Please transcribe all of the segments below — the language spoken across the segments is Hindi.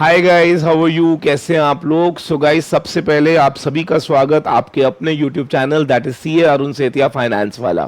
Hi guys, how are you? कैसे हैं आप लोग? सो गाइस, सबसे पहले आप सभी का स्वागत आपके अपने YouTube channel that is CA Arun Setia finance वाला।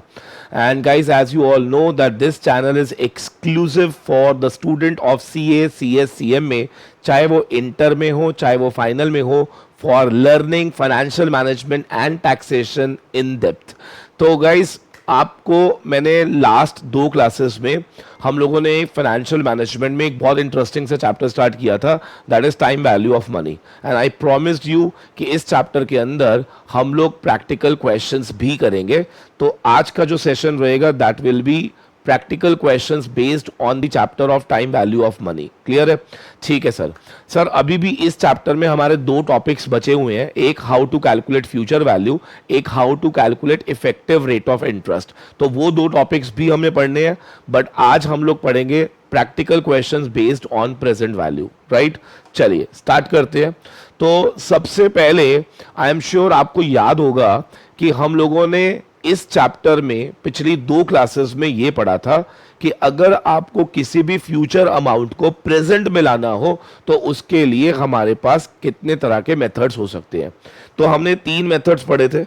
And guys, as you all know that this channel is exclusive for the student of CA, CS, CM में, चाहे वो इंटर में हो चाहे वो फाइनल में हो, for learning financial management and taxation in depth. तो गाइस, आपको मैंने लास्ट 2 क्लासेस में हम लोगों ने फाइनेंशियल मैनेजमेंट में एक बहुत इंटरेस्टिंग सा चैप्टर स्टार्ट किया था, that is time value of money. And I promised you कि इस चैप्टर के अंदर हम लोग प्रैक्टिकल क्वेश्चंस भी करेंगे। तो आज का जो सेशन रहेगा that will be practical questions based on the chapter of time value of money. Clear है? ठीक है सर। सर, अभी भी इस चैप्टर में हमारे 2 टॉपिक्स बचे हुए हैं, एक how to calculate future value, एक how to calculate effective rate of interest. तो वो 2 टॉपिक्स भी हमें पढ़ने हैं, बट आज हम लोग पढ़ेंगे practical questions based on present value. Right, चलिए स्टार्ट करते हैं। तो सबसे पहले आई एम श्योर आपको याद होगा कि हम लोगों ने इस चैप्टर में पिछली 2 क्लासेस में यह पढ़ा था कि अगर आपको किसी भी फ्यूचर अमाउंट को प्रेजेंट में लाना हो तो उसके लिए हमारे पास कितने तरह के मेथड्स हो सकते हैं। तो हमने 3 मेथड्स पढ़े थे,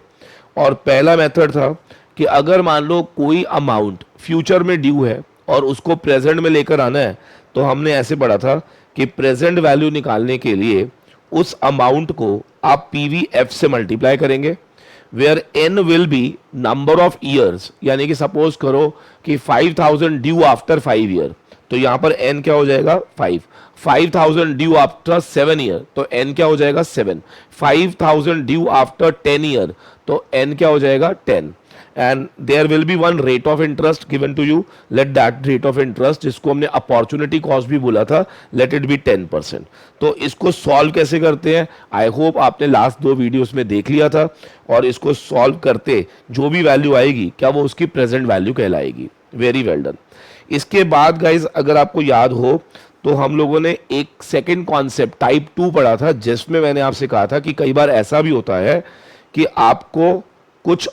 और पहला मेथड था कि अगर मान लो कोई अमाउंट फ्यूचर में ड्यू है और उसको प्रेजेंट में लेकर आना है, तो हमने ऐसे पढ़ा था कि प्रेजेंट वैल्यू निकालने के लिए उस अमाउंट को आप पीवीएफ से मल्टीप्लाई करेंगे, where n will be number of years. यानी कि सपोज करो कि 5000 ड्यू आफ्टर 5 ईयर, तो यहां पर n क्या हो जाएगा 5। 5000 ड्यू आफ्टर 7 ईयर, तो n क्या हो जाएगा 7। 5000 ड्यू आफ्टर 10 ईयर, तो n क्या हो जाएगा 10। And there will be one rate of interest given to you, let that rate of interest, जिसको हमने अपॉर्चुनिटी कॉस्ट भी बोला था, लेट इट बी 10%। तो इसको सॉल्व कैसे करते हैं, आई होप आपने लास्ट 2 वीडियोस में देख लिया था। और इसको सॉल्व करते जो भी वैल्यू आएगी, क्या वो उसकी प्रेजेंट वैल्यू कहलाएगी। Very well done. इसके बाद गाइज, अगर आपको याद हो तो हम लोगों ने एक सेकेंड कॉन्सेप्ट टाइप 2 पढ़ा था, जिसमें मैंने आपसे कहा था कि कई बार ऐसा भी होता है कि आपको कुछ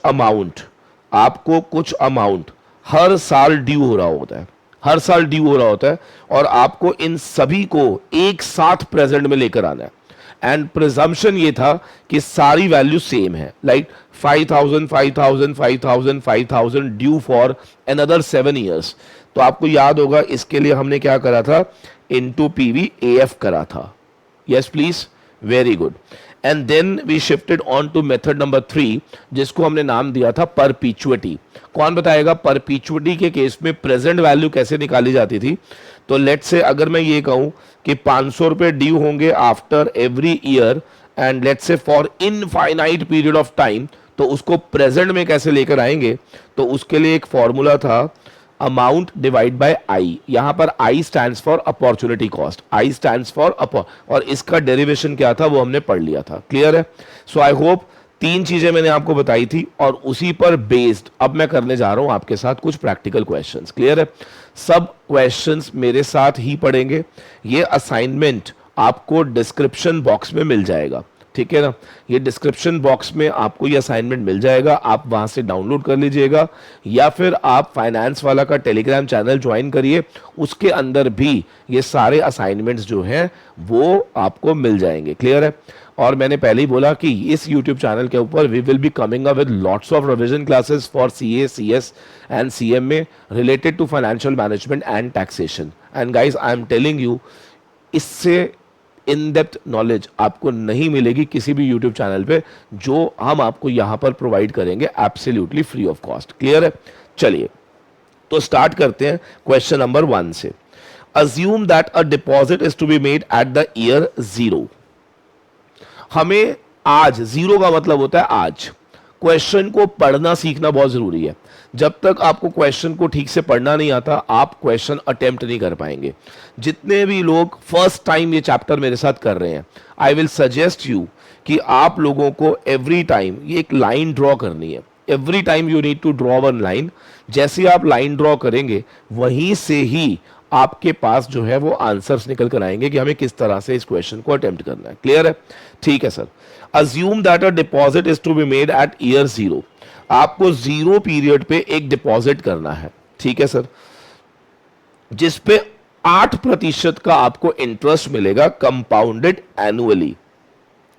अमाउंट हर साल ड्यू हो रहा होता है, हर साल ड्यू हो रहा होता है, और आपको इन सभी को एक साथ प्रेजेंट में लेकर आना है। एंड प्रिजम्पशन ये था कि सारी वैल्यू सेम है, like 5000 5000 5000 5000 due for another 7 years. तो आपको याद होगा इसके लिए हमने क्या करा था, इनटू पीवीएफ करा था। Yes please, very good. And then we shifted on to method number 3, जिसको हमने नाम दिया था परपीचुअटी। कौन बताएगा परपीचुअटी के केस में प्रेजेंट वैल्यू कैसे निकाली जाती थी? तो लेट्स से अगर मैं ये कहूं कि 500 रुपए ड्यू होंगे after every year, and let's say for infinite period of time, तो उसको प्रेजेंट में कैसे लेकर आएंगे? तो उसके लिए एक फॉर्मूला था, अमाउंट डिवाइड बाय आई। यहां पर आई stands for opportunity cost, I stands for और इसका डेरिवेशन क्या था वो हमने पढ़ लिया था। क्लियर है? सो आई होप 3 चीजें मैंने आपको बताई थी, और उसी पर बेस्ड अब मैं करने जा रहा हूं आपके साथ कुछ प्रैक्टिकल क्वेश्चंस। क्लियर है? सब क्वेश्चंस मेरे साथ ही पढ़ेंगे। ये असाइनमेंट आपको डिस्क्रिप्शन बॉक्स में मिल जाएगा, ठीक है ना? ये डिस्क्रिप्शन बॉक्स में आपको ये असाइनमेंट मिल जाएगा, आप वहां से डाउनलोड कर लीजिएगा, या फिर आप फाइनेंस वाला का टेलीग्राम चैनल ज्वाइन करिए, उसके अंदर भी ये सारे असाइनमेंट्स जो हैं वो आपको मिल जाएंगे। क्लियर है? और मैंने पहले ही बोला कि इस यूट्यूब चैनल के ऊपर we will be coming up with lots of revision classes for CA, CS and CM में related to financial management and taxation. And guys, I am telling you, इससे इन डेप्थ नॉलेज आपको नहीं मिलेगी किसी भी यूट्यूब चैनल पे, जो हम आपको यहां पर प्रोवाइड करेंगे absolutely free of cost. Clear है? चलिए तो स्टार्ट करते हैं क्वेश्चन नंबर 1 से। Assume that a deposit is to be made at the year 0। हमें आज, 0 का मतलब होता है आज, क्वेश्चन को पढ़ना सीखना बहुत जरूरी है। जब तक आपको क्वेश्चन को ठीक से पढ़ना नहीं आता, आप क्वेश्चन अटेम्प्ट नहीं कर पाएंगे। जितने भी लोग फर्स्ट टाइम ये चैप्टर मेरे साथ कर रहे हैं, आई विल सजेस्ट यू कि आप लोगों को एवरी टाइम ये एक लाइन ड्रॉ करनी है। Every time you need to draw one line. जैसे आप लाइन ड्रॉ करेंगे, वहीं से ही आपके पास जो है वो आंसर्स निकल कर आएंगे कि हमें किस तरह से इस क्वेश्चन को अटेम्प्ट करना है। क्लियर है? ठीक है sir. Assume that a deposit is to be made at year 0। आपको 0 पीरियड पे एक डिपॉजिट करना है, ठीक है सर, जिस पे 8% का आपको इंटरेस्ट मिलेगा कंपाउंडेड एनुअली।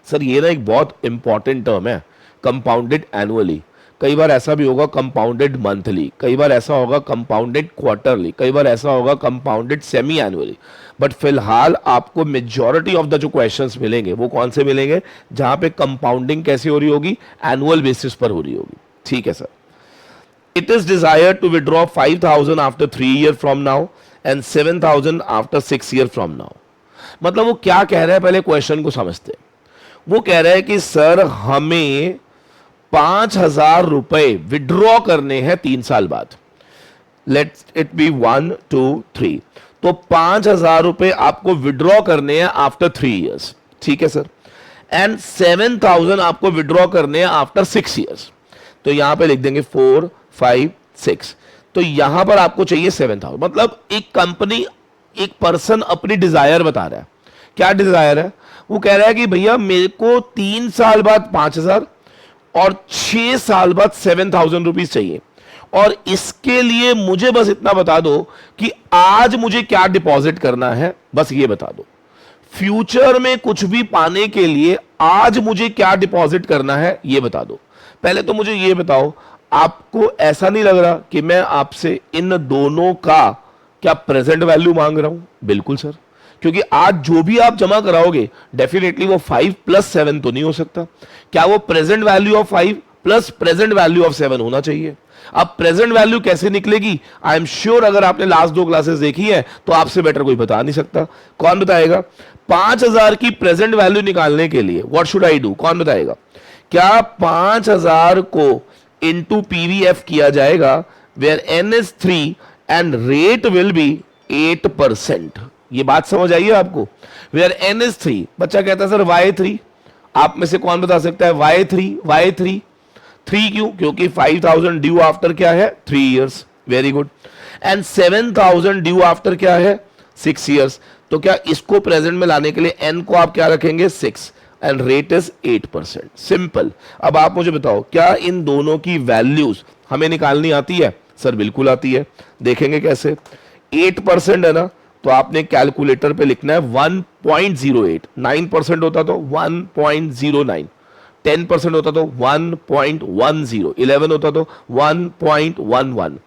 सर ये ना एक बहुत इंपॉर्टेंट टर्म है, कंपाउंडेड एनुअली। कई बार ऐसा भी होगा कंपाउंडेड मंथली, कई बार ऐसा होगा कंपाउंडेड क्वार्टरली, कई बार ऐसा होगा कंपाउंडेड सेमी एनुअली। बट फिलहाल आपको मेजॉरिटी ऑफ द जो क्वेश्चंस मिलेंगे वो कौन से मिलेंगे, जहां पे कंपाउंडिंग कैसे हो रही होगी, एनुअल बेसिस पर हो रही होगी। ठीक है sir. It is desire to withdraw 5,000 after 3 year from now and 7,000 after 6 year from now. मतलब वो क्या कह रहा है, पहले क्वेश्चन को समझते हैं। वो कह रहा है कि सर हमें 5,000 रुपए विड्रॉ करने हैं 3 साल बाद। Let it be 1 2 3। तो 5,000 रुपए आपको विड्रॉ करने हैं आफ्टर 3 इयर्स। ठीक है सर। एंड 7,000 आपको विड्रॉ करने हैं आफ्टर 6 इयर्स। तो यहां पे लिख देंगे 4 5 6। तो यहां पर आपको चाहिए 7,000। मतलब एक कंपनी, एक पर्सन अपनी डिजायर बता रहा है। क्या डिजायर है? वो कह रहा है कि भैया मेरे को 3 साल बाद 5,000 और 6 साल बाद 7,000 रुपीज चाहिए, और इसके लिए मुझे बस इतना बता दो कि आज मुझे क्या डिपॉजिट करना है, बस ये बता दो। फ्यूचर में कुछ भी पाने के लिए आज मुझे क्या डिपॉजिट करना है ये बता दो। पहले तो मुझे ये बताओ, आपको ऐसा नहीं लग रहा कि मैं आपसे इन दोनों का क्या प्रेजेंट वैल्यू मांग रहा हूं? बिल्कुल सर, क्योंकि आज जो भी आप जमा कराओगे डेफिनेटली वो 5 + 7 तो नहीं हो सकता। क्या वो present value of 5 plus present value of 7 होना चाहिए? अब प्रेजेंट वैल्यू कैसे निकलेगी? आई एम श्योर अगर आपने लास्ट 2 क्लासेस देखी है तो आपसे बेटर कोई बता नहीं सकता। कौन बताएगा? 5,000 की प्रेजेंट वैल्यू निकालने के लिए व्हाट शुड आई डू? कौन बताएगा? क्या 5,000 को इंटू पीवीएफ किया जाएगा, where n is 3 and rate will be 8%। ये बात समझ आई है आपको? वेयर एन इज 3, बच्चा कहता है सर y3। आप में से कौन बता सकता है y3? 3 क्यों? क्योंकि 5,000 ड्यू आफ्टर क्या है? 3 years. Very good. And 7,000 due after क्या है? 6 इयर्स। तो क्या इसको प्रेजेंट में लाने के लिए n को आप क्या रखेंगे? 6 एंड रेट इज 8%। सिंपल। अब आप मुझे बताओ, क्या इन दोनों की वैल्यूज हमें निकालनी आती है? सर बिल्कुल आती है। देखेंगे कैसे। 8% है ना, तो आपने कैलकुलेटर पे लिखना है 1.08। 9% होता तो 1.09, 10% होता तो 1.10, 11 होता तो 1.11।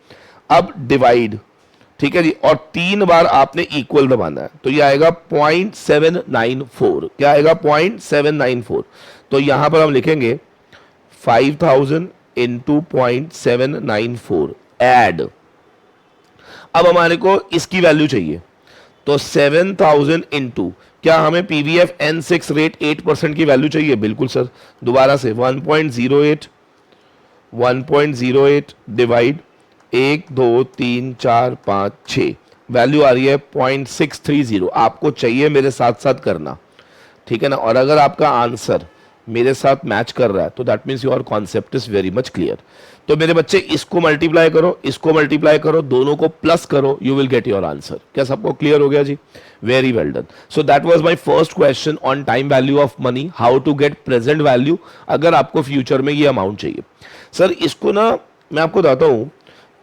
अब डिवाइड, ठीक है जी, और 3 बार आपने इक्वल दबाना है, तो ये आएगा 0.794। क्या आएगा? 0.794। तो यहां पर हम लिखेंगे 5,000 इंटू 0.794 एड। अब हमारे को इसकी वैल्यू चाहिए, तो 7,000 इंटू, क्या हमें पीवीएफ N6 रेट 8% की वैल्यू चाहिए? बिल्कुल सर। दोबारा से 1.08 डिवाइड 1 2 3 4 5 6, वैल्यू आ रही है 0.630। आपको चाहिए मेरे साथ साथ करना, ठीक है ना। और अगर आपका आंसर मेरे साथ मैच कर रहा है तो that means your concept is very much clear. तो मेरे बच्चे इसको मल्टीप्लाई करो, इसको मल्टीप्लाई करो, दोनों को प्लस करो, you will get your answer. क्या सबको क्लियर हो गया जी? Very well done. So that was my first question on time value of money, how to get present value अगर आपको फ्यूचर में ये अमाउंट चाहिए। सर इसको ना मैं आपको बताता हूं,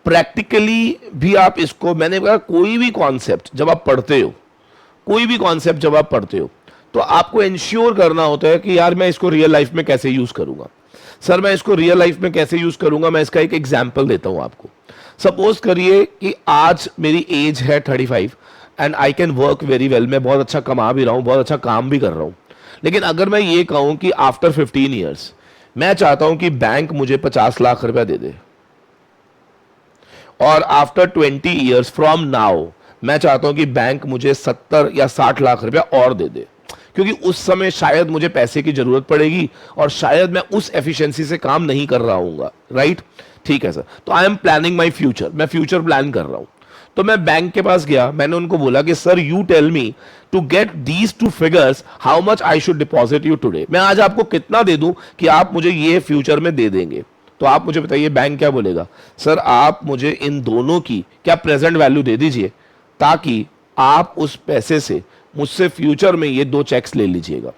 प्रैक्टिकली भी आप इसको, मैंने कहा कोई भी कॉन्सेप्ट जब आप पढ़ते हो, कोई भी कॉन्सेप्ट जब आप पढ़ते हो तो आपको इंश्योर करना होता है कि यार मैं इसको रियल लाइफ में कैसे यूज करूंगा। सर मैं इसको रियल लाइफ में कैसे यूज करूंगा, मैं इसका एक एग्जांपल देता हूं आपको। सपोज करिए कि आज मेरी एज है 35 and I can work very well, मैं बहुत अच्छा कमा भी रहा हूं, बहुत अच्छा काम भी कर रहा हूं। लेकिन अगर मैं ये कहूं कि आफ्टर 15 ईयर्स मैं चाहता हूं कि बैंक मुझे 50 लाख रुपया दे दे, और आफ्टर 20 ईयर्स फ्रॉम नाउ मैं चाहता हूं कि बैंक मुझे 70 या 60 लाख रुपया और दे दे, क्योंकि उस समय शायद मुझे पैसे की जरूरत पड़ेगी और शायद मैं उस एफिशिएंसी से काम नहीं कर रहा हूंगा। राइट? ठीक है सर। तो I am planning my future, मैं फ्यूचर प्लान कर रहा हूं। तो मैं बैंक के पास गया, मैंने उनको बोला कि sir you tell me to get these 2 figures how much I should deposit you today. मैं आज आपको कितना दे दूं कि आप मुझे ये फ्यूचर में दे देंगे। तो आप मुझे बताइए बैंक क्या बोलेगा? सर आप मुझे इन दोनों की क्या प्रेजेंट वैल्यू दे दीजिए, ताकि आप उस पैसे से मुझसे फ्यूचर में ये 2 चेक्स ले लीजिएगा।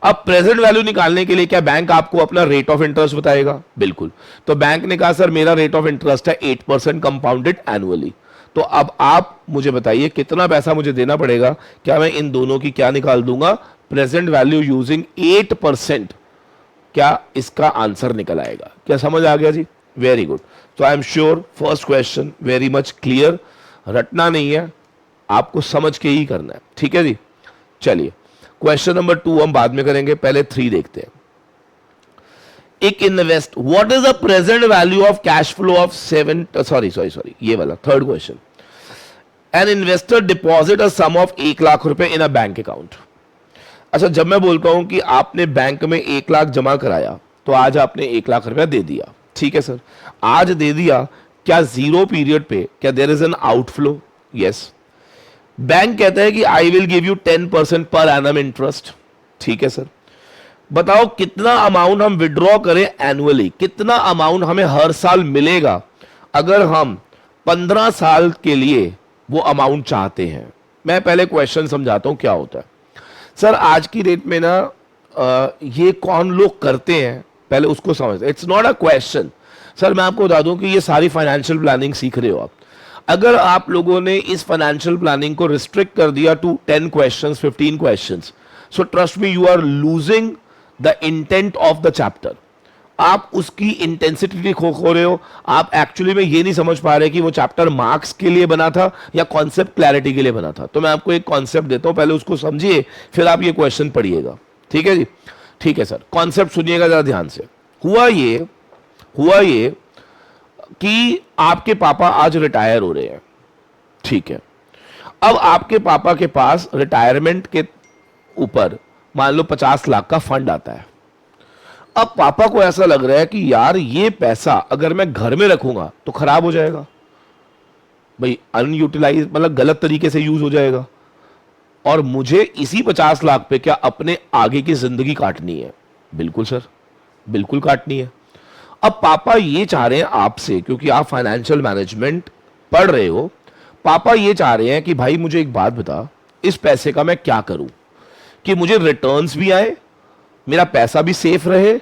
अब प्रेजेंट वैल्यू निकालने के लिए क्या बैंक आपको अपना रेट ऑफ इंटरेस्ट बताएगा? बिल्कुल। तो बैंक ने कहा सर मेरा रेट ऑफ इंटरेस्ट है 8% कंपाउंडेड एनुअली। तो अब आप मुझे बताइए कितना पैसा मुझे देना पड़ेगा, क्या मैं इन दोनों की क्या निकाल दूंगा, प्रेजेंट वैल्यू यूजिंग 8%, क्या इसका आंसर निकल आएगा? क्या समझ आ गया जी? Very good. तो I am sure first question very much clear, रटना नहीं है, आपको समझ के ही करना है, ठीक है जी। चलिए क्वेश्चन नंबर 2 हम बाद में करेंगे, पहले 3 देखते हैं। एक invest, what is the present value of cash flow of sorry ये वाला third question. An investor deposit a sum of 1 lakh रुपए इन अ बैंक अकाउंट। अच्छा, जब मैं बोलता हूं कि आपने बैंक में 1 लाख जमा कराया, तो आज आपने 1 लाख रुपया दे दिया, ठीक है सर, आज दे दिया, क्या जीरो पीरियड पे क्या there is an outflow? Yes. Bank कहता है कि I will give you 10% per annum interest, ठीक है सर। बताओ कितना अमाउंट हम विड्रॉ करें एनुअली, कितना अमाउंट हमें हर साल मिलेगा अगर हम 15 साल के लिए वो अमाउंट चाहते हैं। मैं पहले क्वेश्चन समझाता हूं क्या होता है सर। आज की डेट में ना ये कौन लोग करते हैं, पहले उसको समझते। It's not a question sir, मैं आपको बता दूं कि ये सारी फाइनेंशियल प्लानिंग सीख रहे हो आप। अगर आप लोगों ने इस फाइनेंशियल प्लानिंग को रिस्ट्रिक्ट कर दिया to 10 questions, 15 questions, so trust me, you are losing the intent of the chapter. आप उसकी इंटेंसिटी खो रहे हो। आप एक्चुअली में ये नहीं समझ पा रहे कि वो चैप्टर मार्क्स के लिए बना था या कॉन्सेप्ट क्लैरिटी के लिए बना था। तो मैं आपको एक कॉन्सेप्ट देता हूं, पहले उसको समझिए, फिर आप ये क्वेश्चन पढ़िएगा, ठीक है जी? ठीक है सर, कॉन्सेप्ट सुनिएगा जरा ध्यान से। हुआ ये कि आपके पापा आज रिटायर हो रहे हैं, ठीक है। अब आपके पापा के पास रिटायरमेंट के ऊपर मान लो 50 लाख का फंड आता है। अब पापा को ऐसा लग रहा है कि यार ये पैसा अगर मैं घर में रखूंगा तो खराब हो जाएगा, भाई अनयूटिलाइज, मतलब गलत तरीके से यूज हो जाएगा, और मुझे इसी 50 लाख पे क्या अपने आगे की जिंदगी काटनी है? बिल्कुल सर, बिल्कुल काटनी है। अब पापा ये चाह रहे हैं आपसे, क्योंकि आप फाइनेंशियल मैनेजमेंट पढ़ रहे हो, पापा ये चाह रहे हैं कि भाई मुझे एक बात बता, इस पैसे का मैं क्या करूं कि मुझे रिटर्न्स भी आए, मेरा पैसा भी सेफ रहे,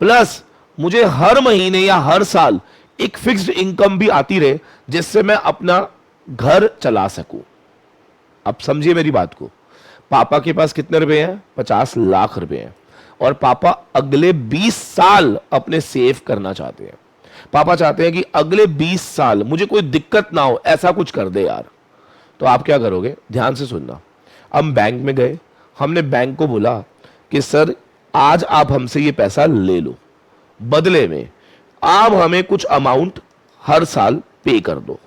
प्लस मुझे हर महीने या हर साल एक फिक्स्ड इनकम भी आती रहे, जिससे मैं अपना घर चला सकूं। अब समझिए मेरी बात को। पापा के पास कितने रुपए हैं? 50 लाख रुपए हैं, और पापा अगले 20 साल अपने सेव करना चाहते हैं। पापा चाहते हैं कि अगले 20 साल मुझे कोई दिक्कत ना हो, ऐसा कुछ कर दे यार। तो आप क्या करोगे? ध्यान से सुनना। हम बैंक में गए, हमने बैंक को बोला कि सर आज आप हमसे ये पैसा ले लो, बदले में आप हमें कुछ अमाउंट हर साल पे कर दो।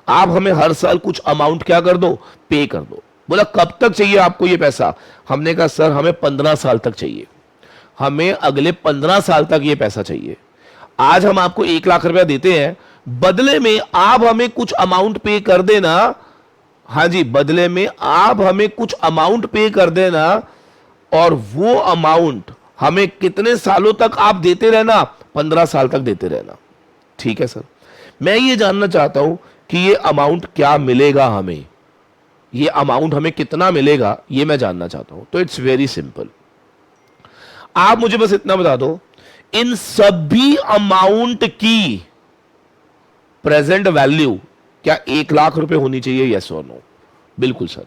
आप हमें हर साल कुछ अमाउंट क्या कर दो? पे कर दो। बोला कब तक चाहिए आपको ये पैसा? हमने कहा सर हमें 15 साल तक चाहिए, हमें अगले 15 साल तक ये पैसा चाहिए। आज हम आपको 1 लाख रुपया देते हैं, बदले में आप हमें कुछ अमाउंट पे कर देना। हाँ जी, बदले में आप हमें कुछ अमाउंट पे कर देना, और वो अमाउंट हमें कितने सालों तक आप देते रहना? 15 साल तक देते रहना। ठीक है सर, मैं ये जानना चाहता हूं कि ये अमाउंट क्या मिलेगा हमें, ये अमाउंट हमें कितना मिलेगा, ये मैं जानना चाहता हूं। तो इट्स वेरी सिंपल, आप मुझे बस इतना बता दो, इन सभी अमाउंट की प्रेजेंट वैल्यू क्या 1 लाख रुपए होनी चाहिए? यस और नो? बिल्कुल सर।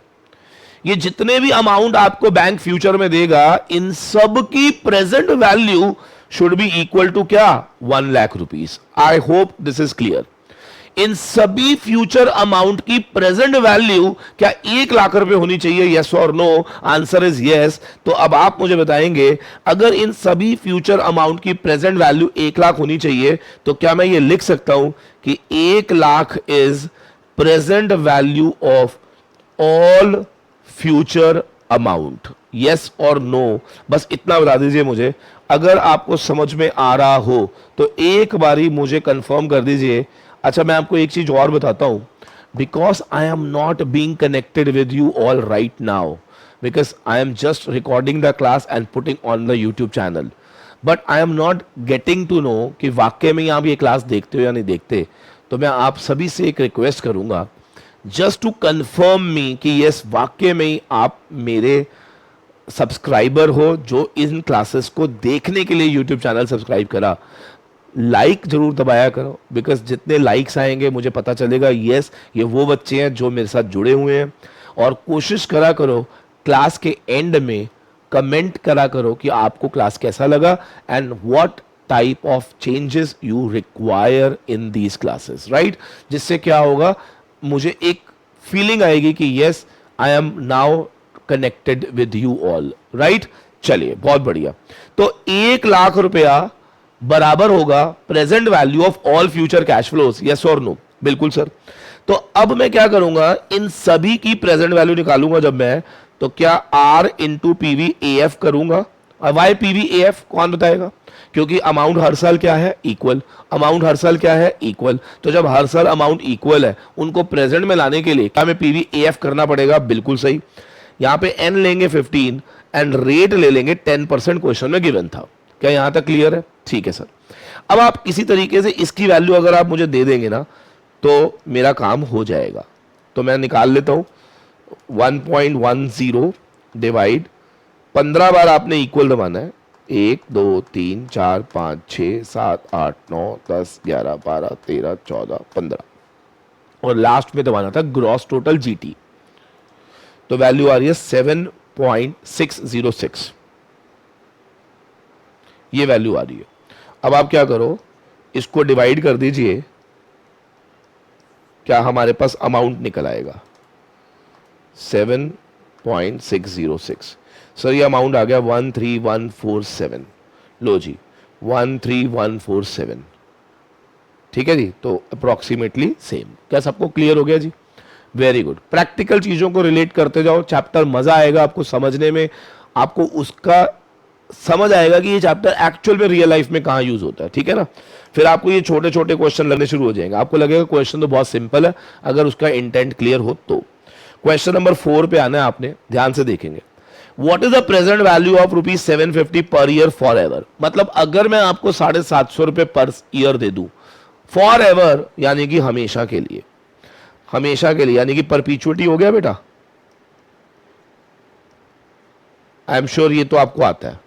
ये जितने भी अमाउंट आपको बैंक फ्यूचर में देगा, इन सब की present value should be equal to क्या? 1 lakh rupees. I hope this is clear. इन सभी फ्यूचर अमाउंट की प्रेजेंट वैल्यू क्या 1 लाख रुपए होनी चाहिए? यस और नो? Answer is yes. तो अब आप मुझे बताएंगे, अगर इन सभी फ्यूचर अमाउंट की प्रेजेंट वैल्यू 1 लाख होनी चाहिए, तो क्या मैं ये लिख सकता हूं कि 1 lakh is present value of all future amount? Yes और नो? बस इतना बता दीजिए मुझे। अगर आपको समझ में आ रहा हो तो एक बारी मुझे कंफर्म कर दीजिए। अच्छा, मैं आपको एक चीज और बताता हूं, because I am not being connected with you all right now, because I am just recording the class and putting on the YouTube channel, but I am not getting to know कि वाकई में आप ये क्लास देखते हो या नहीं देखते। तो मैं आप सभी से एक रिक्वेस्ट करूंगा, जस्ट टू कंफर्म मी कि यस वाकई में ही आप मेरे सब्सक्राइबर हो, जो इन क्लासेस को देखने के लिए यूट्यूब चैनल सब्सक्राइब करा। लाइक जरूर दबाया करो, बिकॉज जितने लाइक्स आएंगे मुझे पता चलेगा यस ये वो बच्चे हैं जो मेरे साथ जुड़े हुए हैं। और कोशिश करा करो क्लास के एंड में कमेंट करा करो कि आपको क्लास कैसा लगा and what type of changes you require in these classes, right. जिससे क्या होगा, मुझे एक फीलिंग आएगी कि yes I am now connected with you all, right. चलिए बहुत बढ़िया। तो 1 लाख रुपया बराबर होगा present value of all future cash flows, yes और नो? बिल्कुल सर। तो अब मैं क्या करूंगा, इन सभी की प्रेजेंट वैल्यू निकालूंगा जब मैं, तो क्या r into PV A F करूंगा। वाई पीवी ए एफ कौन बताएगा? क्योंकि अमाउंट हर साल क्या है, इक्वल। अमाउंट हर साल क्या है, इक्वल। तो जब हर साल अमाउंट इक्वल है, उनको प्रेजेंट में लाने के लिए क्या हमें पीवी ए एफ करना पड़ेगा? बिल्कुल सही। यहां पे एन लेंगे 15 एंड रेट ले लेंगे 10%, क्वेश्चन में गिवन था। क्या यहां तक क्लियर है? ठीक है सर। अब आप किसी तरीके से इसकी वैल्यू अगर आप मुझे दे देंगे ना, तो मेरा काम हो जाएगा। तो मैं निकाल लेता हूं 1.10 डिवाइड 15 बार आपने इक्वल दबाना है। 1 2 3 4 5 6 7 8 9 10 11 12 13 14 15 और लास्ट में दबाना था ग्रॉस टोटल जीटी। तो वैल्यू आ रही है 7.606, ये वैल्यू आ रही है। अब आप क्या करो, इसको डिवाइड कर दीजिए, क्या हमारे पास अमाउंट निकल आएगा 7.606। सर ये अमाउंट आ गया 13147। लो जी 13147, ठीक है जी। तो अप्रोक्सीमेटली सेम। क्या सबको क्लियर हो गया जी? Very good. प्रैक्टिकल चीजों को रिलेट करते जाओ, चैप्टर मजा आएगा आपको समझने में। आपको उसका समझ आएगा कि ये चैप्टर एक्चुअल में रियल लाइफ में कहां यूज होता है, ठीक है ना। फिर आपको ये छोटे छोटे क्वेश्चन लगने शुरू हो जाएंगे, आपको लगेगा क्वेश्चन तो बहुत सिंपल है, अगर उसका इंटेंट क्लियर हो तो। क्वेश्चन नंबर 4 पे आना है आपने, ध्यान से देखेंगे। What is the present value of ₹750 per year for ever? मतलब अगर मैं आपको 750 रुपए पर ईयर दे दूं फॉर एवर, यानी कि हमेशा के लिए, हमेशा के लिए, यानी कि परपीचुअटी हो गया बेटा। आई एम श्योर ये तो आपको आता है।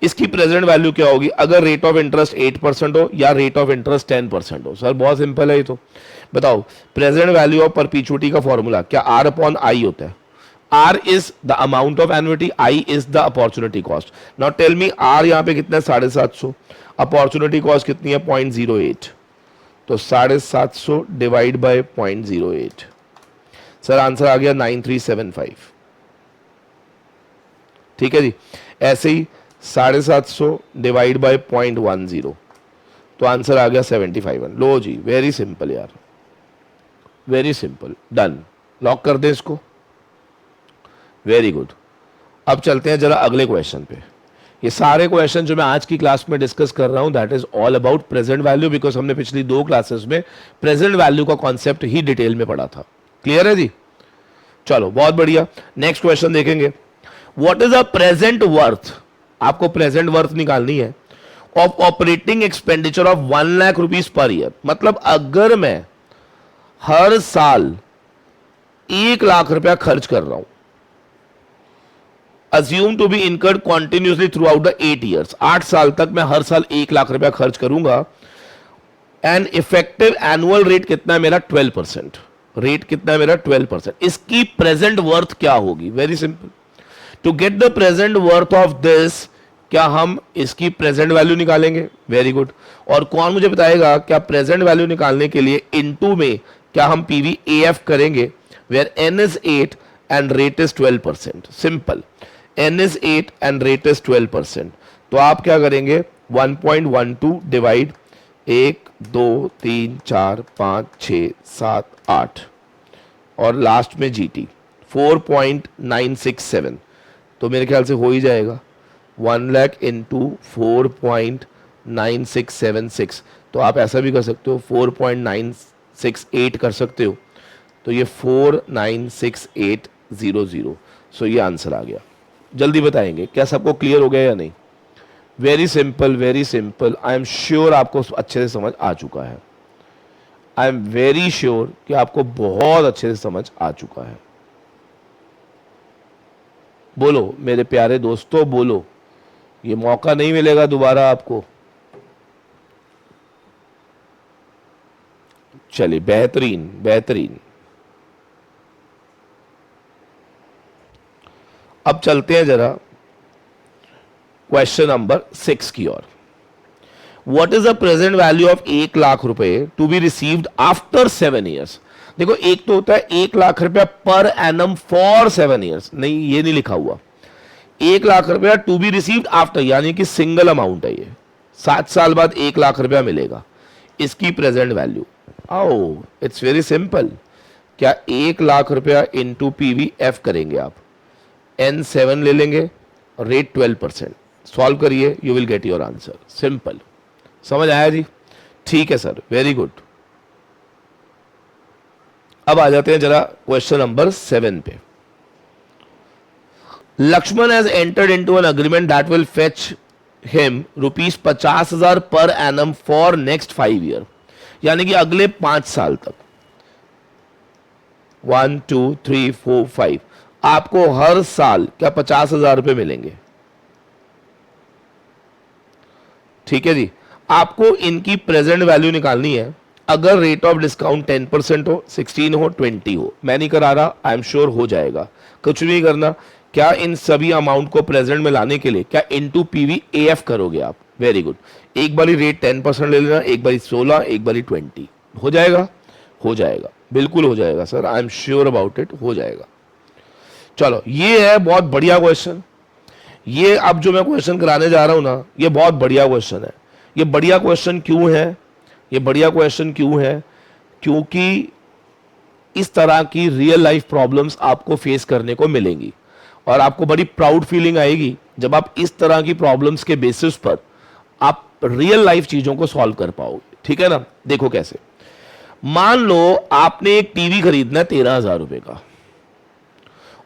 इसकी प्रेजेंट वैल्यू क्या होगी अगर रेट ऑफ इंटरेस्ट 8% हो या रेट ऑफ इंटरेस्ट 10% हो? सर बहुत सिंपल है ये तो। बताओ प्रेजेंट वैल्यू ऑफ परपीचुअटी का फॉर्मूला क्या? आर अपॉन आई होता है। R is the amount of annuity, i is the opportunity cost. Now tell me, r यहां पे कितना है? 750। अपॉर्चुनिटी कॉस्ट कितनी है? 0.08। तो 750 डिवाइड बाय 0.08। सर आंसर आ गया 9375। ठीक है जी। ऐसे ही 750 डिवाइड बाय 0.10, तो आंसर आ गया 75। लो जी, वेरी सिंपल यार, वेरी सिंपल। डन, लॉक कर दे इसको। Very good. अब चलते हैं जरा अगले क्वेश्चन पे। ये सारे क्वेश्चन जो मैं आज की क्लास में डिस्कस कर रहा हूं that is all about present value, because हमने पिछली 2 क्लासेस में प्रेजेंट वैल्यू का कॉन्सेप्ट ही डिटेल में पढ़ा था। क्लियर है जी? चलो बहुत बढ़िया। नेक्स्ट क्वेश्चन देखेंगे। What is a present worth? आपको प्रेजेंट वर्थ निकालनी है of operating expenditure of 1 lakh rupees per year. मतलब अगर मैं हर साल 1 लाख रुपया खर्च कर रहा हूं, assume to be incurred continuously throughout the 8 years, 8 साल तक मैं हर साल 1 लाख रुपया खर्च करूंगा, एंड इफेक्टिव एनुअल रेट कितना है मेरा? 12%। रेट कितना है मेरा? 12%। इसकी प्रेजेंट वर्थ क्या होगी? Very simple. To get the present worth of this, क्या हम इसकी प्रेजेंट वैल्यू निकालेंगे? Very good. और कौन मुझे बताएगा क्या प्रेजेंट वैल्यू निकालने के लिए इनटू में क्या हम पीवी ए एफ करेंगे, where n is 8 and rate is 12%? Simple, n is 8 and rate is 12%। तो आप क्या करेंगे? 1.12 डिवाइड 1 2 3 4 5 6 7 8 और लास्ट में जीटी 4.967। तो मेरे ख्याल से हो ही जाएगा 1 लाख इंटू 4.9676। तो आप ऐसा भी कर सकते हो, 4.968 कर सकते हो। तो ये 496,800। सो ये आंसर आ गया। जल्दी बताएंगे, क्या सबको क्लियर हो गया या नहीं? Very simple, very simple. I am sure आपको अच्छे से समझ आ चुका है। आई एम वेरी श्योर कि आपको बहुत अच्छे से समझ आ चुका है। बोलो मेरे प्यारे दोस्तों, बोलो, ये मौका नहीं मिलेगा दोबारा आपको। चलिए, बेहतरीन बेहतरीन। अब चलते हैं जरा क्वेश्चन नंबर 6 की ओर। What is the present value of 1,00,000 रुपए to be received after 7 years. देखो, एक तो होता है 1,00,000 रुपया पर एनम फॉर 7 ईयर्स, नहीं ये नहीं लिखा हुआ। 1,00,000 रुपया टू बी रिसीव्ड आफ्टर, यानी कि सिंगल अमाउंट है ये, 7 साल बाद 1,00,000 रुपया मिलेगा, इसकी प्रेजेंट वैल्यू। आओ, इट्स वेरी सिंपल। क्या 1,00,000 रुपया इंटू PVF करेंगे आप, N7 ले लेंगे, रेट 12%, सॉल्व करिए, you will get your answer. Simple, समझ आया जी? ठीक है सर, वेरी गुड। अब आ जाते हैं जरा क्वेश्चन नंबर 7 पे। Lakshman has entered into an agreement that will fetch him ₹50,000 per annum for next 5 year, यानी कि अगले 5 साल तक। 1 2 3 4 5 आपको हर साल क्या 50,000 रुपए मिलेंगे। ठीक है जी। आपको इनकी प्रेजेंट वैल्यू निकालनी है। अगर रेट ऑफ डिस्काउंट 10% हो, 16 हो, 20 हो, मैं नहीं करा रहा, आई एम श्योर हो जाएगा, कुछ नहीं करना। क्या इन सभी अमाउंट को प्रेजेंट में लाने के लिए क्या इनटू PVAF करोगे आप? Very good. एक बारी रेट 10% ले लेना, एक बारी 16, एक बारी 20, हो जाएगा, हो जाएगा, बिल्कुल हो जाएगा sir, I am sure about it, हो जाएगा। चलो, ये है बहुत बढ़िया क्वेश्चन। ये अब जो मैं क्वेश्चन कराने जा रहा हूं ना, ये बहुत बढ़िया क्वेश्चन है। ये बढ़िया क्वेश्चन क्यों है? ये बढ़िया क्वेश्चन क्यों है? क्योंकि इस तरह की रियल लाइफ प्रॉब्लम्स आपको फेस करने को मिलेंगी और आपको बड़ी प्राउड फीलिंग आएगी जब आप इस तरह की प्रॉब्लम्स के बेसिस पर आप रियल लाइफ चीजों को सॉल्व कर पाओगे। ठीक है ना? देखो कैसे। मान लो आपने एक टीवी खरीदना है 13,000 रुपए का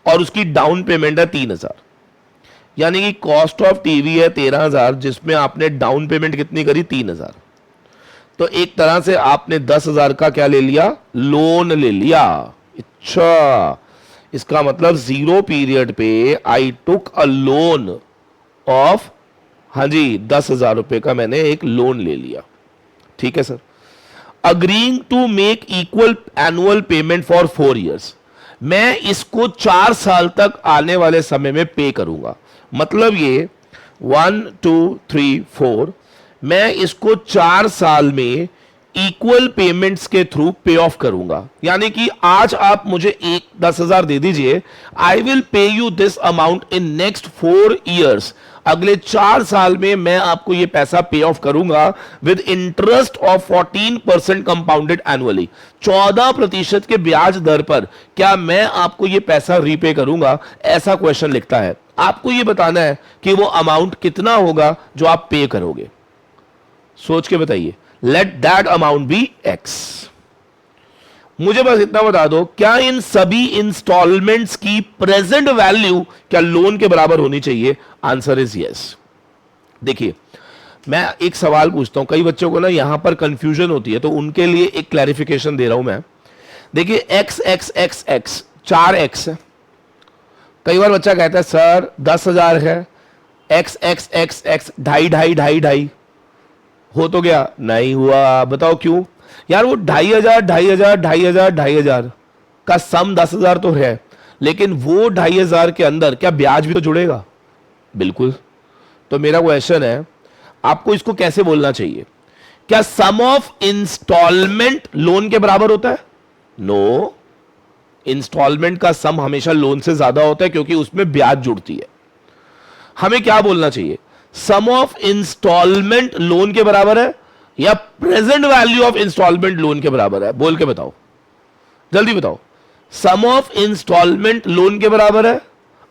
और उसकी डाउन पेमेंट है 3,000, यानी कि कॉस्ट ऑफ टीवी है 13,000, जिसमें आपने डाउन पेमेंट कितनी करी? 3,000। तो एक तरह से आपने 10,000 का क्या ले लिया? लोन ले लिया। अच्छा, इसका मतलब 0 पीरियड पे आई टुक अ लोन ऑफ, हाँ जी, 10,000 रुपए का मैंने एक लोन ले लिया। ठीक है sir. Agreeing to make equal annual payment for 4 years, मैं इसको 4 साल तक आने वाले समय में पे करूंगा। मतलब ये 1 2 3 4 मैं इसको 4 साल में इक्वल पेमेंट्स के थ्रू पे ऑफ करूंगा। यानी कि आज आप मुझे 10,000 दे दीजिए, I will pay you this amount in next 4 years. अगले 4 साल में मैं आपको ये पैसा पे ऑफ करूंगा with interest of 14% compounded annually, 14% के ब्याज दर पर क्या मैं आपको ये पैसा रीपे करूंगा? ऐसा क्वेश्चन लिखता है। आपको ये बताना है कि वो अमाउंट कितना होगा जो आप पे करोगे। सोच के बताइए। Let that amount be X। मुझे बस इतना बता दो, क्या इन सभी इंस्टॉलमेंट्स की प्रेजेंट वैल्यू क्या लोन के बराबर होनी चाहिए? Answer is yes. देखिए, मैं एक सवाल पूछता हूं, कई बच्चों को ना यहां पर कंफ्यूजन होती है, तो उनके लिए एक क्लैरिफिकेशन दे रहा हूं मैं। देखिए, X X X X 4X है। कई बार बच्चा कहता है सर 10,000 है, X X X X 2.5 हो तो गया, नहीं हुआ। बताओ क्यों? यार वो 2,500 2,500 2,500 2,500 का सम 10,000 तो है, लेकिन वो 2,500 के अंदर क्या ब्याज भी तो जुड़ेगा? बिल्कुल। तो मेरा क्वेश्चन है, आपको इसको कैसे बोलना चाहिए? क्या सम ऑफ इंस्टॉलमेंट लोन के बराबर होता है? नो, इंस्टॉलमेंट का सम हमेशा लोन से ज्यादा होता है क्योंकि उसमें ब्याज जुड़ती है। हमें क्या बोलना चाहिए? सम ऑफ इंस्टॉलमेंट लोन के बराबर है या present value of instalment loan के बराबर है? बोल के बताओ, जल्दी बताओ। सम ऑफ इंस्टॉलमेंट लोन के बराबर है।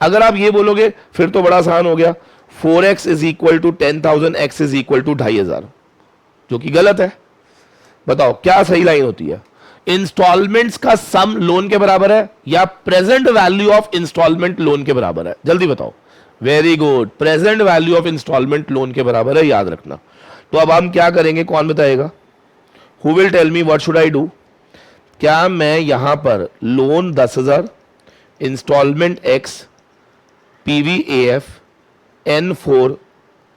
अगर आप ये बोलोगे फिर तो बड़ा आसान हो गया, 4x is equal to 10,000, x is equal to 2,500, जो कि गलत है। बताओ क्या सही लाइन होती है? इंस्टॉलमेंट्स का सम लोन के बराबर है या present value of instalment loan के बराबर है? जल्दी बताओ। Very good, present value of instalment loan के बराबर है, याद रखना। तो अब हम क्या करेंगे, कौन बताएगा? Who will tell me what should I do? क्या मैं यहां पर loan 10,000, instalment X, PVAF N4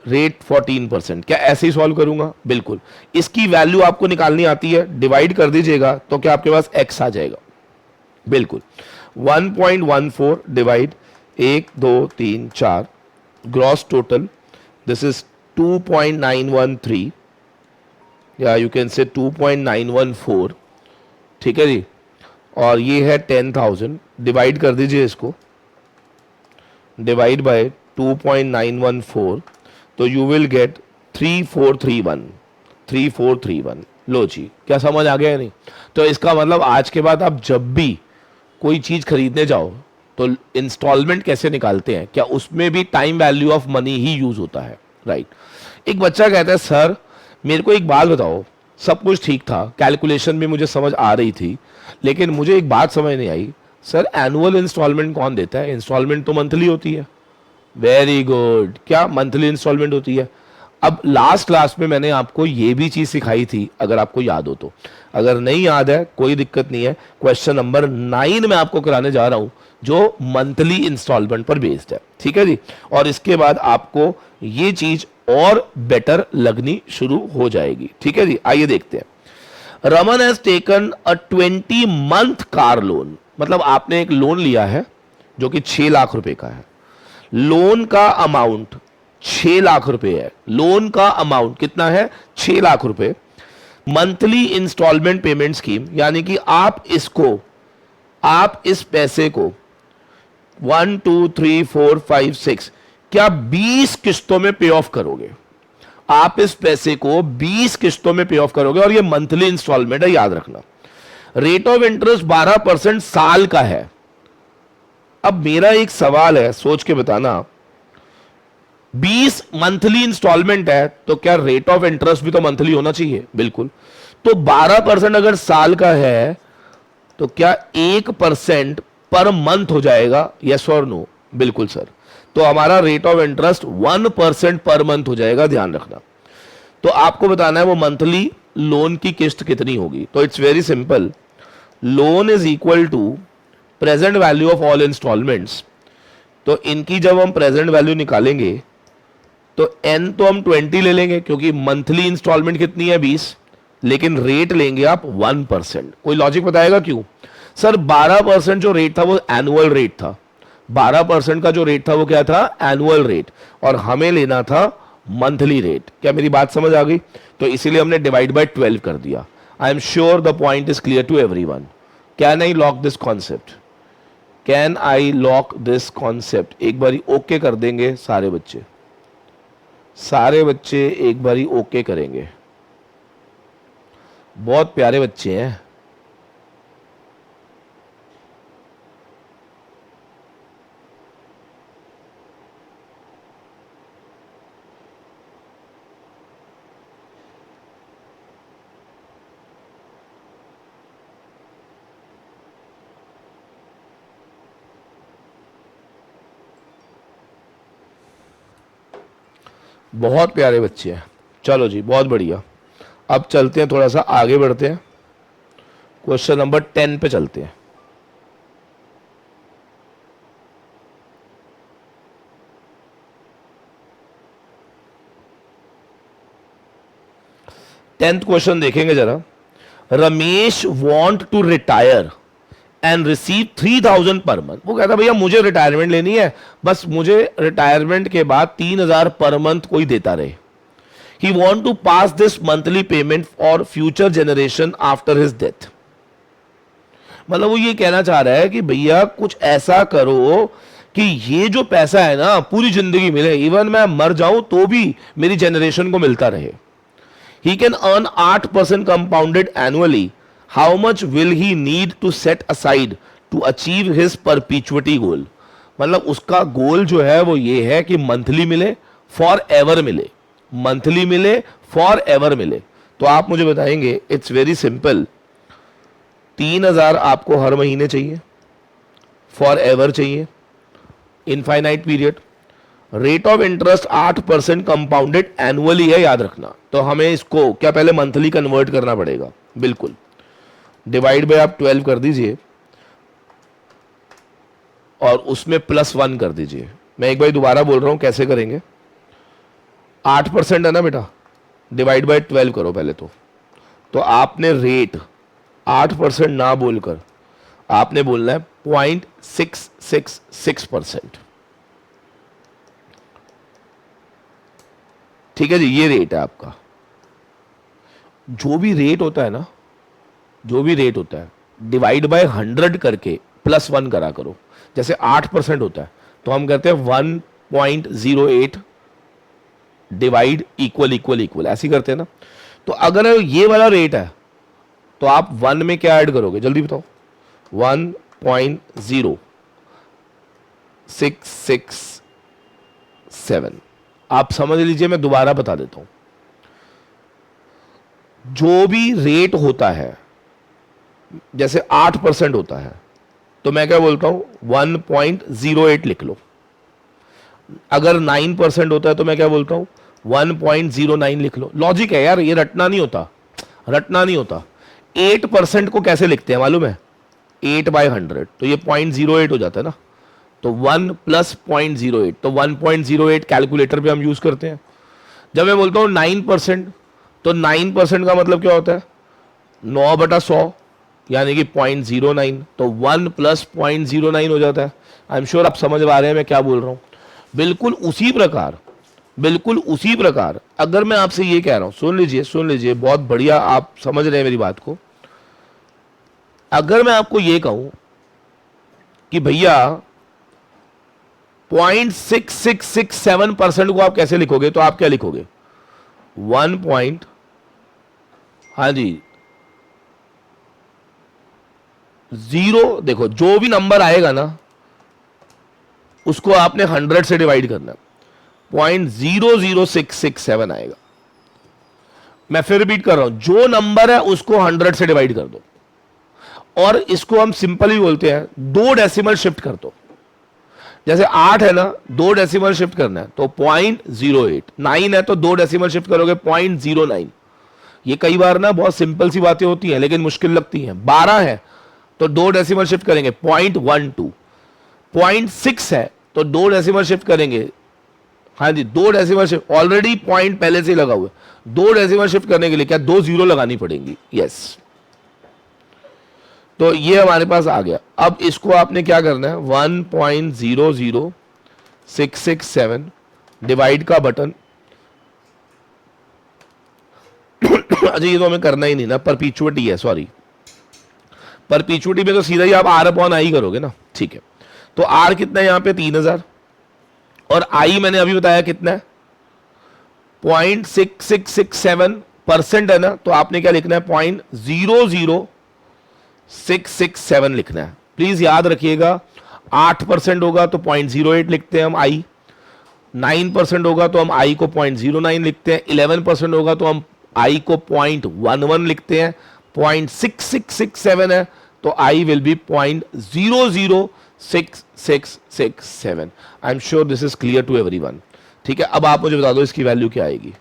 rate 14%। क्या ऐसे ही सॉल्व करूंगा? बिल्कुल। इसकी वैल्यू आपको निकालनी आती है, डिवाइड कर दीजिएगा तो क्या आपके पास x आ जाएगा। बिल्कुल 1.14 divide 1 2 3 4 gross total this is 2.913 या यू कैन से 2.914। ठीक है जी, और ये है 10,000। डिवाइड कर दीजिए इसको, डिवाइड बाय 2.914 तो यू विल गेट 3431। लो जी, क्या समझ आ गया है नहीं? तो इसका मतलब आज के बाद आप जब भी कोई चीज खरीदने जाओ तो इंस्टॉलमेंट कैसे निकालते हैं, क्या उसमें भी time value of money he use होता है? राइट। एक बच्चा कहता है सर मेरे को एक बात बताओ, सब कुछ ठीक था, कैलकुलेशन भी मुझे समझ आ रही थी, लेकिन मुझे एक बात समझ नहीं आई सर, एनुअल इंस्टॉलमेंट कौन देता है? इंस्टॉलमेंट तो मंथली होती है। वेरी गुड, क्या मंथली इंस्टॉलमेंट होती है? अब लास्ट क्लास में मैंने आपको ये भी चीज सिखाई थी, अगर आपको याद हो तो। अगर नहीं याद है कोई दिक्कत नहीं है, क्वेश्चन नंबर 9 में आपको कराने जा रहा हूं जो मंथली इंस्टॉलमेंट पर बेस्ड है। ठीक है जी, और इसके बाद आपको ये चीज और बेटर लगनी शुरू हो जाएगी। ठीक है जी, आइए देखते हैं। Raman has taken a 20 month car loan, मतलब आपने एक लोन लिया है जो कि 6 लाख रुपए का है। लोन का अमाउंट 6 लाख रुपए है। लोन का अमाउंट कितना है? 6 लाख रुपए। मंथली इंस्टॉलमेंट पेमेंट स्कीम, यानी कि आप इस पैसे को 1 2 3 4 5 6 क्या 20 किस्तों में पे ऑफ करोगे? आप इस पैसे को 20 किस्तों में पे ऑफ करोगे और ये मंथली इंस्टॉलमेंट है, याद रखना। रेट ऑफ इंटरेस्ट 12% साल का है। अब मेरा एक सवाल है, सोच के बताना, 20 मंथली इंस्टॉलमेंट है तो क्या रेट ऑफ इंटरेस्ट भी तो मंथली होना चाहिए? बिल्कुल। तो 12% अगर साल का है तो क्या 1% पर मंथ हो जाएगा? यस और नो? बिल्कुल सर। तो हमारा rate of interest 1% per month हो जाएगा, ध्यान रखना। तो आपको बताना है वो मंथली लोन की किस्त कितनी होगी। तो it's very simple, loan is equal to present value of all instalments. तो इनकी जब हम प्रेजेंट वैल्यू निकालेंगे तो n तो हम 20 ले लेंगे क्योंकि मंथली इंस्टॉलमेंट कितनी है? 20, लेकिन रेट लेंगे आप 1%। कोई लॉजिक बताएगा क्यों? सर 12% जो रेट था वो एनुअल रेट था। 12% का जो रेट था वो क्या था? एनुअल रेट, और हमें लेना था मंथली रेट। क्या मेरी बात समझ आ गई? तो इसीलिए हमने डिवाइड बाय 12 कर दिया। I am sure the point is clear to everyone. Can I lock this concept? Can I lock this concept? एक बारी ओके कर देंगे सारे बच्चे, सारे बच्चे एक बारी ओके करेंगे। बहुत प्यारे बच्चे हैं। बहुत प्यारे बच्चे हैं। चलो जी, बहुत बढ़िया। अब चलते हैं, थोड़ा सा आगे बढ़ते हैं, क्वेश्चन नंबर 10 पे चलते हैं। टेंथ क्वेश्चन देखेंगे जरा। Ramesh want to retire and receive 3,000 per month. वो कहता भैया मुझे रिटायरमेंट लेनी है, बस मुझे रिटायरमेंट के बाद 3,000 पर मंथ कोई देता रहे। He want to pass this monthly payment for future generation after his death. मतलब वो ये कहना चाह रहा है कि भैया कुछ ऐसा करो कि ये जो पैसा है ना पूरी जिंदगी मिले, इवन मैं मर जाऊं तो भी मेरी जनरेशन को मिलता रहे। He can earn 8% compounded annually. How much will he need to set aside to achieve his perpetuity goal? मतलब उसका गोल जो है वो ये है कि मंथली मिले, फॉर एवर मिले, मंथली मिले, फॉर एवर मिले। तो आप मुझे बताएंगे, इट्स वेरी सिंपल, 3,000 आपको हर महीने चाहिए, फॉर एवर चाहिए, infinite period. Rate of interest 8% compounded annually है, याद रखना। तो हमें इसको क्या पहले मंथली कन्वर्ट करना पड़ेगा? बिल्कुल। डिवाइड बाय आप 12 कर दीजिए और उसमें +1 कर दीजिए। मैं एक बार दोबारा बोल रहा हूं कैसे करेंगे। 8% है ना बेटा, डिवाइड बाय 12 करो पहले तो आपने रेट 8% ना बोलकर आपने बोलना है 0.666%। ठीक है जी, ये रेट है आपका। जो भी रेट होता है ना, जो भी रेट होता है डिवाइड बाय 100 करके +1 करा करो। जैसे 8% होता है तो हम कहते हैं 1.08 डिवाइड इक्वल इक्वल इक्वल, ऐसे करते हैं ना। तो अगर ये वाला रेट है तो आप 1 में क्या ऐड करोगे, जल्दी बताओ। 1.0667। आप समझ लीजिए, मैं दोबारा बता देता हूं। जो भी रेट होता है, जैसे 8% होता है तो मैं क्या बोलता हूं 1.08 लिख लो। अगर 9% होता है तो मैं क्या बोलता हूं 1.09 लिख लो। लॉजिक है यार, ये रटना नहीं होता, रटना नहीं होता। 8% को कैसे लिखते हैं मालूम है, 8/100, तो ये 0.08 हो जाता है ना। तो 1 + 0.08, तो 1.08 कैलकुलेटर पे हम यूज करते हैं। जब मैं बोलता हूं 9%, तो 9% का मतलब क्या होता है 9/100, यानी कि 0.09, तो 1 + 0.09 हो जाता है। आई एम श्योर आप समझ पा रहे हैं मैं क्या बोल रहा हूं। बिल्कुल उसी प्रकार, बिल्कुल उसी प्रकार अगर मैं आपसे ये कह रहा हूं, सुन लीजिए सुन लीजिए, बहुत बढ़िया आप समझ रहे हैं मेरी बात को। अगर मैं आपको ये कहूं कि भैया 0.6667% को आप कैसे लिखोगे, तो आप क्या लिखोगे 1 पॉइंट, हाँ जी 0, देखो जो भी नंबर आएगा ना उसको आपने 100 से डिवाइड करना है, 0.00667 आएगा। मैं फिर रिपीट कर रहा हूं, जो नंबर है उसको 100 से डिवाइड कर दो, और इसको हम सिंपल ही बोलते हैं 2 डेसिमल शिफ्ट कर दो। जैसे 8 है ना, 2 डेसिमल शिफ्ट करना है तो 0.08, 9 है तो 2 डेसिमल शिफ्ट करोगे 0.09। ये कई बार ना बहुत सिंपल सी बातें होती हैं लेकिन मुश्किल लगती हैं। 12 है तो 2 डेसिमल शिफ्ट करेंगे 0.12, 0.6 है तो 2 डेसिमल शिफ्ट करेंगे, हाँ जी 2 डेसिमल शिफ्ट, ऑलरेडी पॉइंट पहले से लगा हुआ है, 2 डेसिमल शिफ्ट करने के लिए क्या 2 जीरो लगानी पड़ेंगी, यस। तो ये हमारे पास आ गया। अब इसको आपने क्या करना है 1.00667 डिवाइड का बटन अच्छा ये तो हमें करना ही नहीं ना, परपीचुअटी है, सॉरी परपीचुअटी में तो सीधा ही आप R/I करोगे ना, ठीक है। तो R कितना है यहाँ पे 3000, और I मैंने अभी बताया कितना है 0.6667% है ना, तो आपने क्या लिखना है 0.00667 लिखना है। प्लीज याद रखिएगा 8% होगा तो 0.08 लिखते हैं हम I, 9% होगा तो हम I को 0.09 लिखते हैं, 11% होगा तो हम I को 0.11 लिखते हैं, 0.6667 है तो I will be 0.006667। I am sure this is clear to everyone. ठीक है, अब आप मुझे बता दो इसकी वैल्यू क्या आएगी।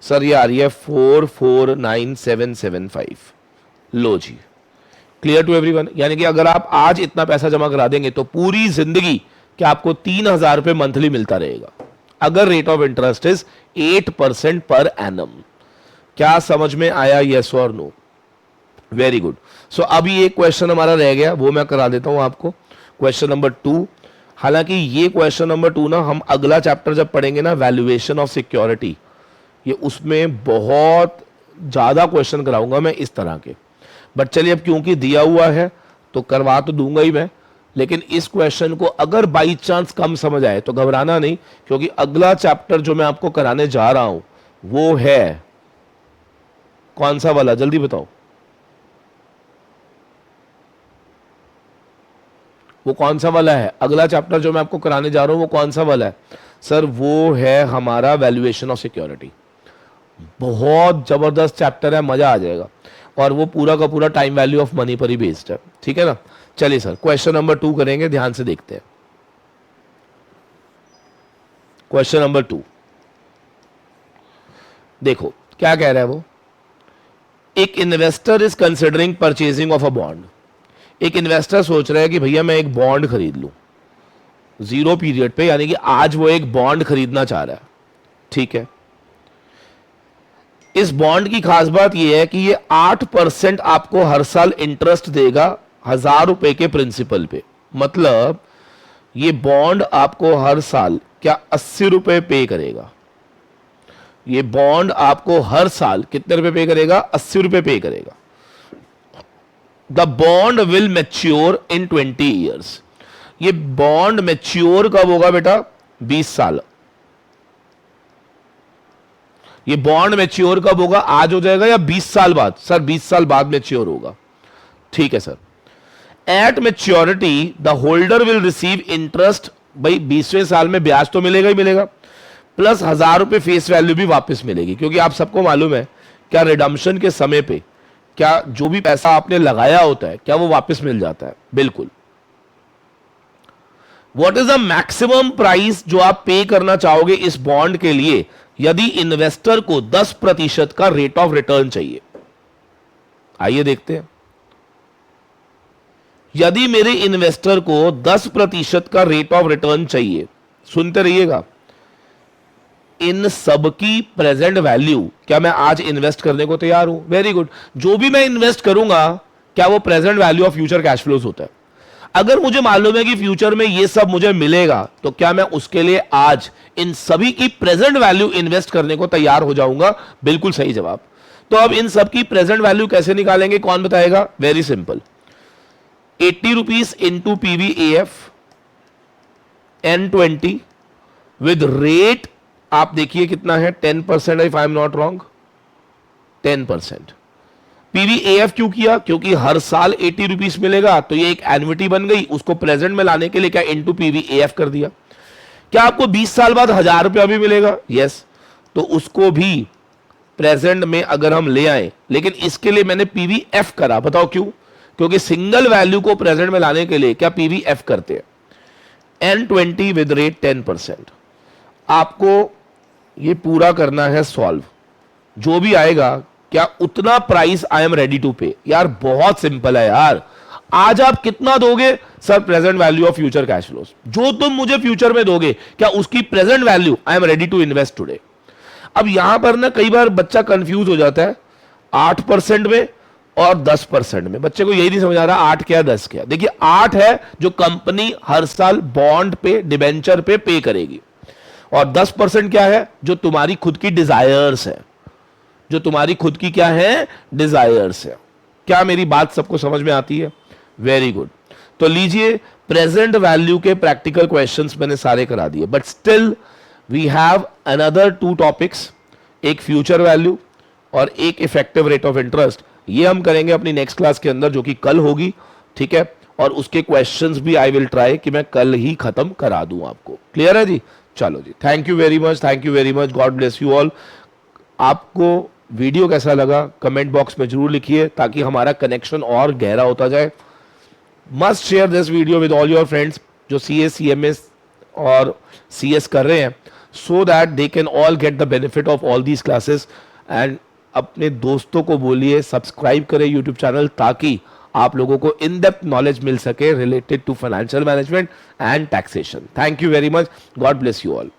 सर ये आ रही है 449775। लो जी, क्लियर टू एवरीवन। यानी कि अगर आप आज इतना पैसा जमा करा देंगे तो पूरी जिंदगी क्या आपको 3000 रुपए मंथली मिलता रहेगा, अगर rate of interest is 8% per annum. क्या समझ में आया, यस और नो? Very good. सो अभी एक क्वेश्चन हमारा रह गया, वो मैं करा देता हूं आपको, क्वेश्चन नंबर 2। हालांकि ये क्वेश्चन नंबर 2 ना हम अगला चैप्टर जब पढ़ेंगे ना, वैल्यूएशन ऑफ सिक्योरिटी, ये उसमें बहुत ज्यादा क्वेश्चन कराऊंगा मैं इस तरह के। बट चलिए अब क्योंकि दिया हुआ है तो करवा तो दूंगा ही मैं, लेकिन इस क्वेश्चन को अगर बाई चांस कम समझ आए तो घबराना नहीं, क्योंकि अगला चैप्टर जो मैं आपको कराने जा रहा हूं वो है कौन सा वाला, जल्दी बताओ वो कौन सा वाला है। अगला चैप्टर जो मैं आपको कराने जा रहा हूं वो कौन सा वाला है सर? वो है हमारा वैल्यूएशन ऑफ सिक्योरिटी। बहुत जबरदस्त चैप्टर है, मजा आ जाएगा, और वो पूरा का पूरा टाइम वैल्यू ऑफ मनी पर ही बेस्ड है। ठीक है ना, चलिए सर क्वेश्चन नंबर 2 करेंगे, ध्यान से देखते हैं। क्वेश्चन नंबर 2 देखो क्या कह रहा है वो। एक investor is considering purchasing of a bond. एक इन्वेस्टर सोच रहा है कि भैया मैं एक बॉन्ड खरीद लूं, जीरो पीरियड पे, यानी कि आज वो एक बॉन्ड खरीदना चाह रहा है, ठीक है। इस बॉन्ड की खास बात यह है कि ये 8% आपको हर साल इंटरेस्ट देगा 1,000 रुपए के प्रिंसिपल पे। मतलब ये बॉन्ड आपको हर साल क्या 80 रुपए पे करेगा। ये बॉन्ड आपको हर साल कितने रुपए पे करेगा? 80 रुपए पे करेगा। The bond will mature in 20 years. ये बॉन्ड मैच्योर कब होगा बेटा? 20 साल। ये बॉन्ड मैच्योर कब होगा? आज हो जाएगा या 20 साल बाद? सर 20 साल बाद मैच्योर होगा। ठीक है sir. At maturity the holder will receive interest. भाई 20वें साल में ब्याज तो मिलेगा ही मिलेगा, प्लस 1,000 रुपए फेस वैल्यू भी वापस मिलेगी, क्योंकि आप सबको मालूम है क्या रिडम्पशन के समय पे क्या जो भी पैसा आपने लगाया होता है क्या वो वापस मिल जाता है? बिल्कुल। What is the maximum price जो आप पे करना चाहोगे इस बॉन्ड के लिए यदि इन्वेस्टर को 10% का रेट ऑफ रिटर्न चाहिए? आइए देखते हैं। यदि मेरे इन्वेस्टर को 10% का रेट ऑफ रिटर्न चाहिए, सुनते रहिएगा, इन सबकी प्रेजेंट वैल्यू क्या मैं आज इन्वेस्ट करने को तैयार हूं? Very good. जो भी मैं इन्वेस्ट करूंगा क्या वो present value of future cash flows होता है? अगर मुझे मालूम है कि फ्यूचर में ये सब मुझे मिलेगा तो क्या मैं उसके लिए आज इन सभी की प्रेजेंट वैल्यू इन्वेस्ट करने को तैयार हो जाऊंगा? बिल्कुल सही जवाब। तो अब इन सब की प्रेजेंट वैल्यू कैसे निकालेंगे? कौन बताएगा? Very simple. 80 rupees into PVAF N20 with rate आप देखिए कितना है, 10% if I am not wrong, 10%। PVAF क्यों किया? क्योंकि हर साल 80 रुपीज मिलेगा, तो ये एक एन्युटी बन गई। उसको प्रेजेंट में लाने के लिए क्या इंटू PVAF कर दिया। क्या आपको 20 साल बाद 1,000 रुपया भी मिलेगा? यस। तो उसको भी प्रेजेंट में अगर हम ले आए, लेकिन इसके लिए मैंने PVF करा, बताओ क्यों? क्योंकि सिंगल वैल्यू को प्रेजेंट में लाने के लिए क्या PVF करते हैं। N20 with rate 10%। आपको ये पूरा करना है सॉल्व। जो भी आएगा क्या उतना price I am ready to pay. यार बहुत सिंपल है यार। आज आप कितना दोगे? Sir present value of future cash flows. जो तुम मुझे फ्यूचर में दोगे क्या उसकी present value I am ready to invest today. अब यहां पर ना कई बार बच्चा कंफ्यूज हो जाता है 8% में और 10% में। बच्चे को यही नहीं समझ आ रहा 8 क्या 10 क्या। देखिए 8 है जो कंपनी हर साल बॉन्ड पे डिबेंचर पे करेगी, और 10% क्या है? जो तुम्हारी खुद की डिजायर्स है, जो तुम्हारी खुद की क्या है? डिजायर्स है। क्या मेरी बात सबको समझ में आती है? Very good. तो लीजिए प्रेजेंट वैल्यू के प्रैक्टिकल क्वेश्चंस मैंने सारे करा दिए, but still we have another 2 topics, एक फ्यूचर वैल्यू और एक इफेक्टिव रेट ऑफ इंटरेस्ट। ये हम करेंगे अपनी नेक्स्ट क्लास के अंदर, जो कि कल होगी, ठीक है। और उसके क्वेश्चंस भी आई विल ट्राई कि मैं कल ही खत्म करा दूं आपको। क्लियर है जी? चलो जी, thank you very much, thank you very much, God bless you all. आपको वीडियो कैसा लगा कमेंट बॉक्स में जरूर लिखिए ताकि हमारा कनेक्शन और गहरा होता जाए। Must share this video with all your friends जो CS CMS और CS कर रहे हैं, so that they can all get the benefit of all these classes. And अपने दोस्तों को बोलिए सब्सक्राइब करें यूट्यूब चैनल, ताकि आप लोगों को इन डेप्थ नॉलेज मिल सके related to financial management and taxation. Thank you very much, God bless you all.